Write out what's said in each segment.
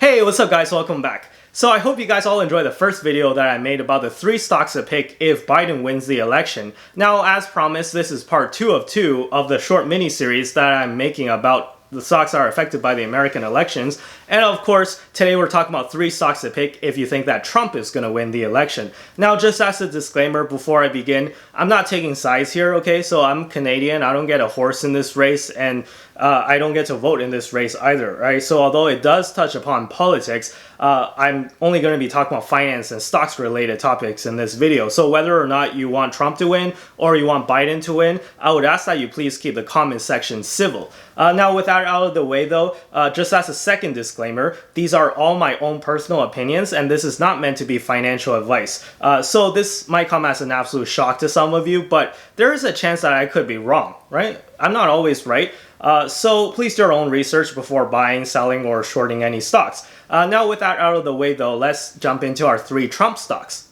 Hey, what's up guys? Welcome back. So I hope you guys all enjoyed the first video that I made about the 3 stocks to pick if Biden wins the election. Now, as promised, this is part 2 of 2 of the short mini-series that I'm making about the stocks that are affected by the American elections. And of course, today we're talking about 3 stocks to pick if you think that Trump is going to win the election. Now, just as a disclaimer before I begin, I'm not taking sides here, okay? So I'm Canadian, I don't get a horse in this race, and I don't get to vote in this race either, right? So although it does touch upon politics, I'm only going to be talking about finance and stocks related topics in this video. So whether or not you want Trump to win or you want Biden to win, I would ask that you please keep the comment section civil. Now with that out of the way though, just as a second disclaimer, these are all my own personal opinions and this is not meant to be financial advice. So this might come as an absolute shock to some of you, but there is a chance that I could be wrong, right? I'm not always right. So please do your own research before buying, selling, or shorting any stocks. Now with that out of the way though, let's jump into our 3 Trump stocks.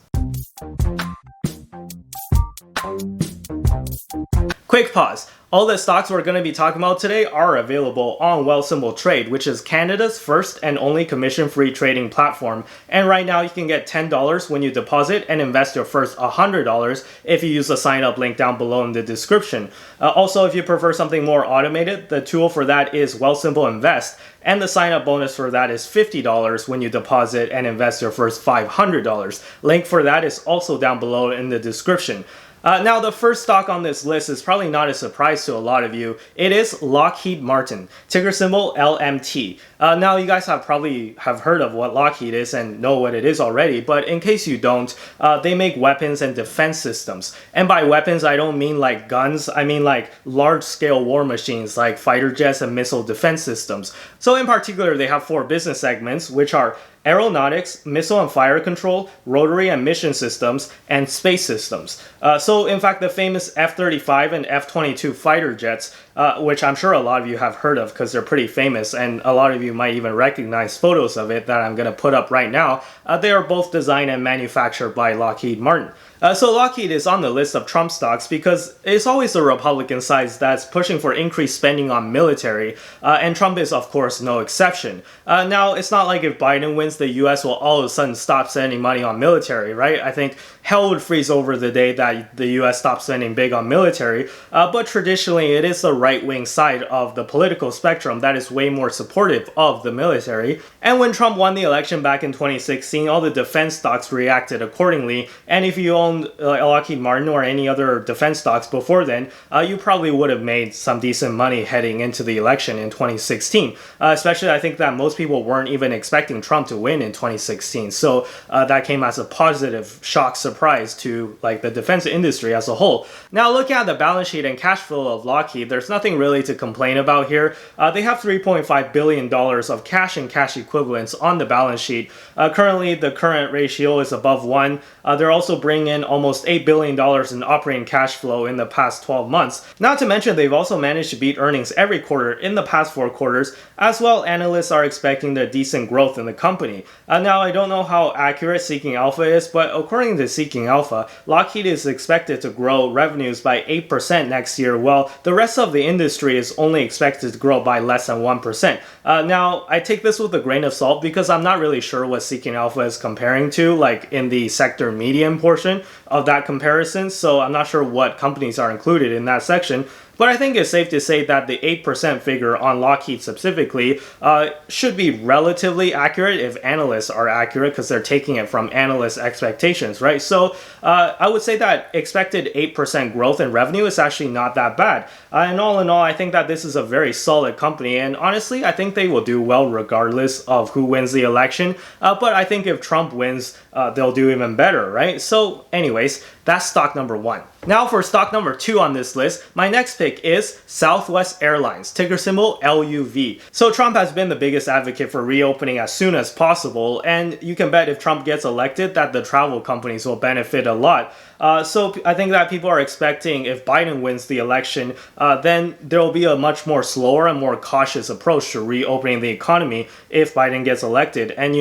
Quick pause. All the stocks we're going to be talking about today are available on Wealthsimple Trade, which is Canada's first and only commission-free trading platform. And right now you can get $10 when you deposit and invest your first $100 if you use the sign up link down below in the description. Also, if you prefer something more automated, the tool for that is Wealthsimple Invest. And the sign up bonus for that is $50 when you deposit and invest your first $500. Link for that is also down below in the description. Now, the first stock on this list is probably not a surprise to a lot of you. It is Lockheed Martin, ticker symbol LMT. Now, you guys probably have heard of what Lockheed is and know what it is already, but in case you don't, they make weapons and defense systems. And by weapons, I don't mean like guns, I mean like large-scale war machines like fighter jets and missile defense systems. So in particular, they have 4 business segments, which are aeronautics, missile and fire control, rotary and mission systems, and space systems. So in fact, the famous F-35 and F-22 fighter jets, which I'm sure a lot of you have heard of because they're pretty famous, and a lot of you might even recognize photos of it that I'm going to put up right now, they are both designed and manufactured by Lockheed Martin. So Lockheed is on the list of Trump stocks because it's always the Republican side that's pushing for increased spending on military, and Trump is of course no exception. Now, it's not like if Biden wins, the US will all of a sudden stop spending money on military, right? I think hell would freeze over the day that the US stops spending big on military, but traditionally it is the right-wing side of the political spectrum that is way more supportive of the military. And when Trump won the election back in 2016, all the defense stocks reacted accordingly, and if you owned Lockheed Martin or any other defense stocks before then, you probably would have made some decent money heading into the election in 2016. Especially, I think that most people weren't even expecting Trump to win in 2016, so that came as a positive shock surprise to like the defense industry as a whole. Now, looking at the balance sheet and cash flow of Lockheed, there's nothing really to complain about here. They have $3.5 billion of cash and cash equivalents on the balance sheet. Currently, the current ratio is above 1. They're also bringing in almost $8 billion in operating cash flow in the past 12 months. Not to mention, they've also managed to beat earnings every quarter in the past 4 quarters. As well, analysts are expecting the decent growth in the company. Now, I don't know how accurate Seeking Alpha is, but according to Seeking Alpha, Lockheed is expected to grow revenues by 8% next year, while the rest of the industry is only expected to grow by less than 1%. Now, I take this with a grain of salt because I'm not really sure what Seeking Alpha is comparing to, like in the sector median portion of that comparison, so I'm not sure what companies are included in that section. But I think it's safe to say that the 8% figure on Lockheed specifically should be relatively accurate if analysts are accurate because they're taking it from analyst expectations, right? So I would say that expected 8% growth in revenue is actually not that bad. And all in all, I think that this is a very solid company. And honestly, I think they will do well regardless of who wins the election. But I think if Trump wins, they'll do even better, right? So anyways, that's stock number 1. Now for stock number 2 on this list, my next pick is Southwest Airlines, ticker symbol LUV. So Trump has been the biggest advocate for reopening as soon as possible, and you can bet if Trump gets elected that the travel companies will benefit a lot. So I think that people are expecting if Biden wins the election, then there will be a much more slower and more cautious approach to reopening the economy if Biden gets elected. And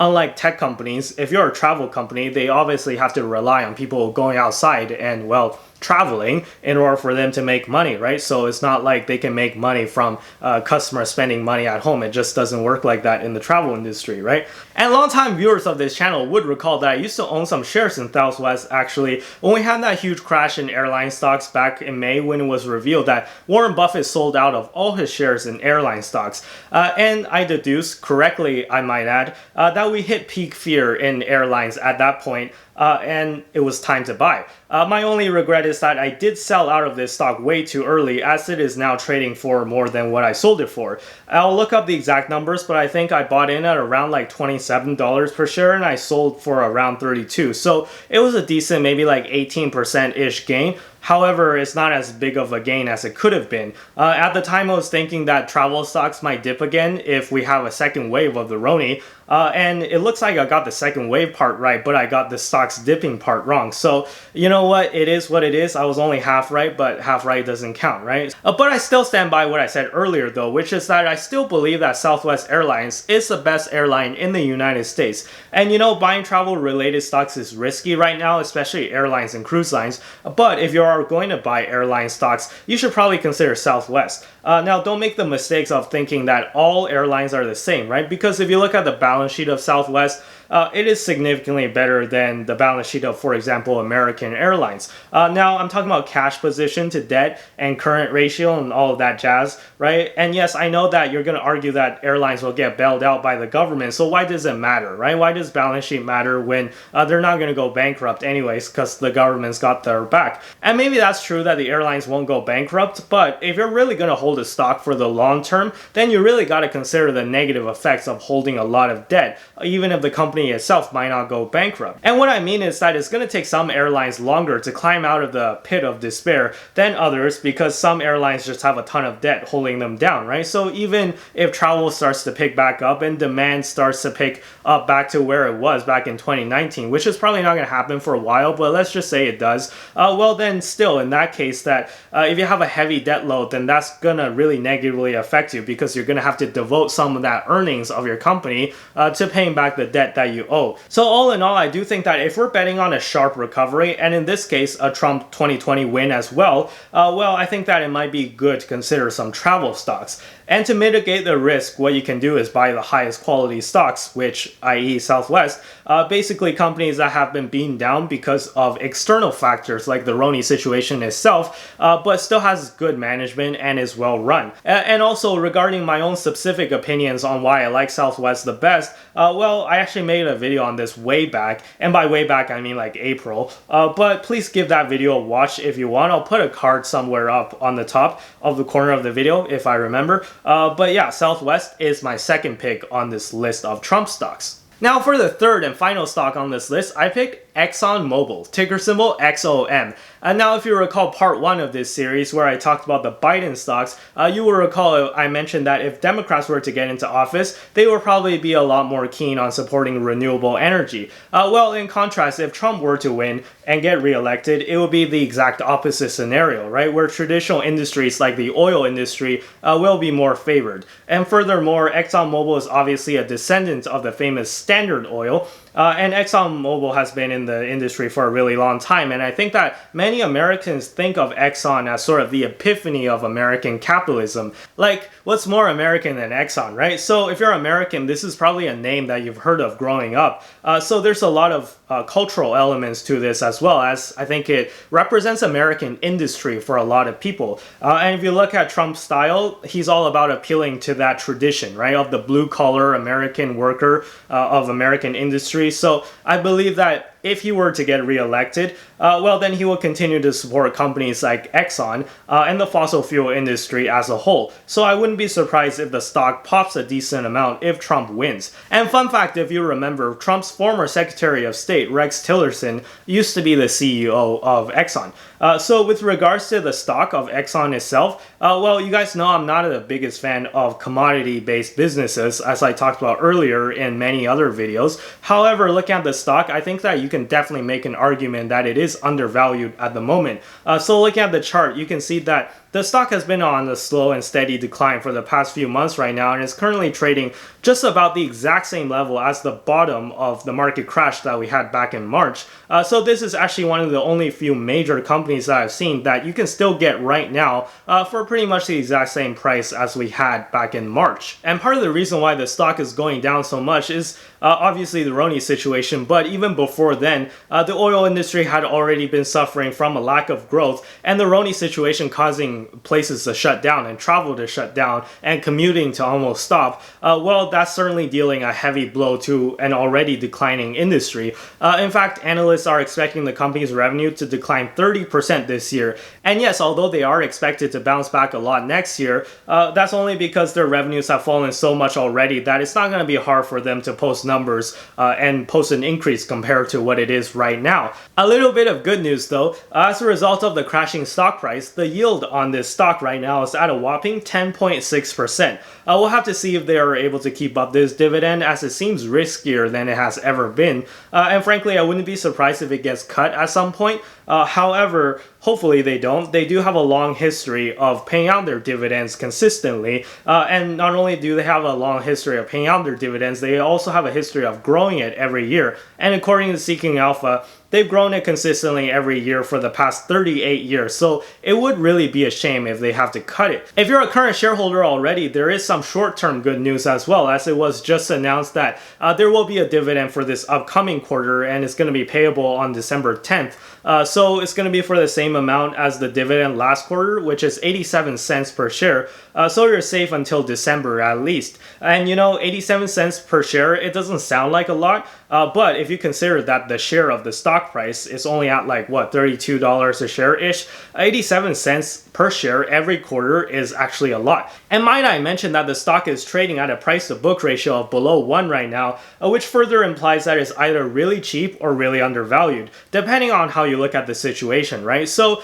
unlike tech companies, if you're a travel company, they obviously have to rely on people going outside and, well, traveling in order for them to make money, right? So it's not like they can make money from customers spending money at home. It just doesn't work like that in the travel industry, right? And longtime viewers of this channel would recall that I used to own some shares in Southwest actually when we had that huge crash in airline stocks back in May, when it was revealed that Warren Buffett sold out of all his shares in airline stocks. And I deduced correctly, I might add, that we hit peak fear in airlines at that point. And it was time to buy. My only regret is that I did sell out of this stock way too early, as it is now trading for more than what I sold it for. I'll look up the exact numbers, but I think I bought in at around like $27 per share and I sold for around 32. So it was a decent, maybe like 18%-ish gain. However, it's not as big of a gain as it could have been. At the time, I was thinking that travel stocks might dip again if we have a second wave of the Roni. And it looks like I got the second wave part right, but I got the stocks dipping part wrong. So, you know what? It is what it is. I was only half right, but half right doesn't count, right? But I still stand by what I said earlier, though, which is that I still believe that Southwest Airlines is the best airline in the United States. And buying travel-related stocks is risky right now, especially airlines and cruise lines. But if you are going to buy airline stocks, you should probably consider Southwest. Now, don't make the mistakes of thinking that all airlines are the same, right? Because if you look at the balance sheet of Southwest, it is significantly better than the balance sheet of, for example, American Airlines. Now, I'm talking about cash position to debt and current ratio and all of that jazz, right? And yes, I know that you're going to argue that airlines will get bailed out by the government, so why does it matter, right? Why does balance sheet matter when they're not going to go bankrupt anyways because the government's got their back? And maybe that's true that the airlines won't go bankrupt, but if you're really going to hold a stock for the long term, then you really got to consider the negative effects of holding a lot of debt, even if the company itself might not go bankrupt. And what I mean is that it's going to take some airlines longer to climb out of the pit of despair than others, because some airlines just have a ton of debt holding them down, right? So even if travel starts to pick back up and demand starts to pick up back to where it was back in 2019, which is probably not going to happen for a while, but let's just say it does, well then still in that case that if you have a heavy debt load, then that's going to really negatively affect you, because you're going to have to devote some of that earnings of your company to paying back the debt that you owe. So all in all, I do think that if we're betting on a sharp recovery, and in this case a Trump 2020 win as well, well, I think that it might be good to consider some travel stocks. And to mitigate the risk, what you can do is buy the highest quality stocks, which, i.e. Southwest, basically companies that have been beaten down because of external factors like the Roni situation itself, but still has good management and is well run. And also regarding my own specific opinions on why I like Southwest the best, well, I actually made a video on this way back, and by way back I mean like April, but please give that video a watch if you want. I'll put a card somewhere up on the top of the corner of the video if I remember. But yeah, Southwest is my second pick on this list of Trump stocks. Now for the third and final stock on this list, I picked Exxon Mobil, ticker symbol XOM. And now if you recall part 1 of this series where I talked about the Biden stocks, you will recall I mentioned that if Democrats were to get into office, they would probably be a lot more keen on supporting renewable energy. Well, in contrast, if Trump were to win and get reelected, it would be the exact opposite scenario, right? Where traditional industries like the oil industry will be more favored. And furthermore, Exxon Mobil is obviously a descendant of the famous Standard Oil, and Exxon Mobil has been in the industry for a really long time, and I think that many Americans think of Exxon as sort of the epiphany of American capitalism. Like, what's more American than Exxon, right? So if you're American, this is probably a name that you've heard of growing up. So there's a lot of cultural elements to this, as well as I think it represents American industry for a lot of people. And if you look at Trump's style, he's all about appealing to that tradition, right, of the blue-collar American worker of American industry. So I believe that if he were to get reelected, well, then he will continue to support companies like Exxon and the fossil fuel industry as a whole. So I wouldn't be surprised if the stock pops a decent amount if Trump wins. And fun fact, if you remember, Trump's former Secretary of State, Rex Tillerson, used to be the CEO of Exxon. So with regards to the stock of Exxon itself, well, you guys know I'm not the biggest fan of commodity-based businesses, as I talked about earlier in many other videos. However, looking at the stock, I think that you you can definitely make an argument that it is undervalued at the moment. So looking at the chart, you can see that the stock has been on a slow and steady decline for the past few months right now, and is currently trading just about the exact same level as the bottom of the market crash that we had back in March. So this is actually one of the only few major companies that I've seen that you can still get right now for pretty much the exact same price as we had back in March. And part of the reason why the stock is going down so much is obviously the Roni situation, but even before then, the oil industry had already been suffering from a lack of growth, and the Roni situation causing places to shut down and travel to shut down and commuting to almost stop. Well, that's certainly dealing a heavy blow to an already declining industry. In fact, analysts are expecting the company's revenue to decline 30% this year. And yes, although they are expected to bounce back a lot next year, that's only because their revenues have fallen so much already that it's not going to be hard for them to post numbers and post an increase compared to what it is right now. A little bit of good news though, as a result of the crashing stock price, the yield on this stock right now is at a whopping 10.6%. We'll have to see if they are able to keep up this dividend, as it seems riskier than it has ever been. And frankly, I wouldn't be surprised if it gets cut at some point. However, hopefully they don't. They do have a long history of paying out their dividends consistently. And not only do they have a long history of paying out their dividends, they also have a history of growing it every year. And according to Seeking Alpha, they've grown it consistently every year for the past 38 years. So it would really be a shame if they have to cut it. If you're a current shareholder already, there is some short-term good news as well, as it was just announced that there will be a dividend for this upcoming quarter, and it's going to be payable on December 10th. So it's going to be for the same amount as the dividend last quarter, which is 87 cents per share. So you're safe until December at least. And you know, 87 cents per share, it doesn't sound like a lot, but if you consider that the share of the stock price is only at like what, $32 a share-ish, 87 cents per share every quarter is actually a lot. And might I mention that the stock is trading at a price to book ratio of below 1 right now, which further implies that it's either really cheap or really undervalued, depending on how you look at the situation, right? So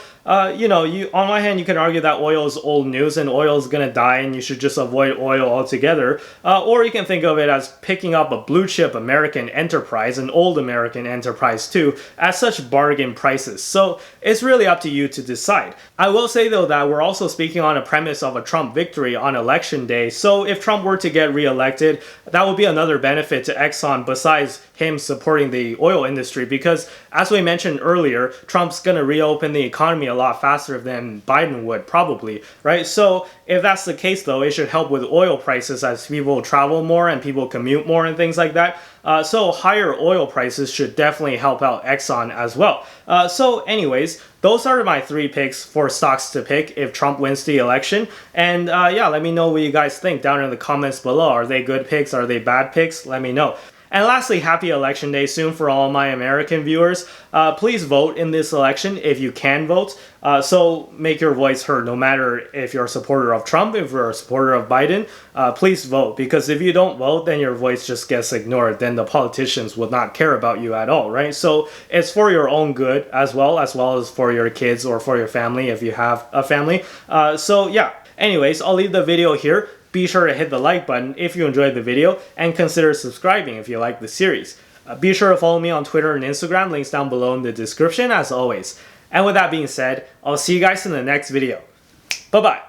you know, on one hand, you can argue that oil is old news and oil is going to die and you should just avoid oil altogether. Or you can think of it as picking up a blue chip American enterprise, an old American enterprise too, at such bargain prices. So it's really up to you to decide. I will say though that we're also speaking on a premise of a Trump victory on election day. So if Trump were to get reelected, that would be another benefit to Exxon besides him supporting the oil industry, because as we mentioned earlier, Trump's going to reopen the economy a lot faster than Biden would probably, right? So if that's the case though, it should help with oil prices as people travel more and people commute more and things like that. So higher oil prices should definitely help out Exxon as well. So anyways, those are my 3 picks for stocks to pick if Trump wins the election. And yeah, let me know what you guys think down in the comments below. Are they good picks? Are they bad picks? Let me know. And lastly, happy election day soon for all my American viewers. Please vote in this election if you can vote. So make your voice heard, no matter if you're a supporter of Trump, if you're a supporter of Biden, please vote. Because if you don't vote, then your voice just gets ignored. Then the politicians will not care about you at all, right? So it's for your own good as well as for your kids or for your family if you have a family. So yeah, anyways, I'll leave the video here. Be sure to hit the like button if you enjoyed the video, and consider subscribing if you like the series. Be sure to follow me on Twitter and Instagram, links down below in the description as always. And with that being said, I'll see you guys in the next video. Bye-bye.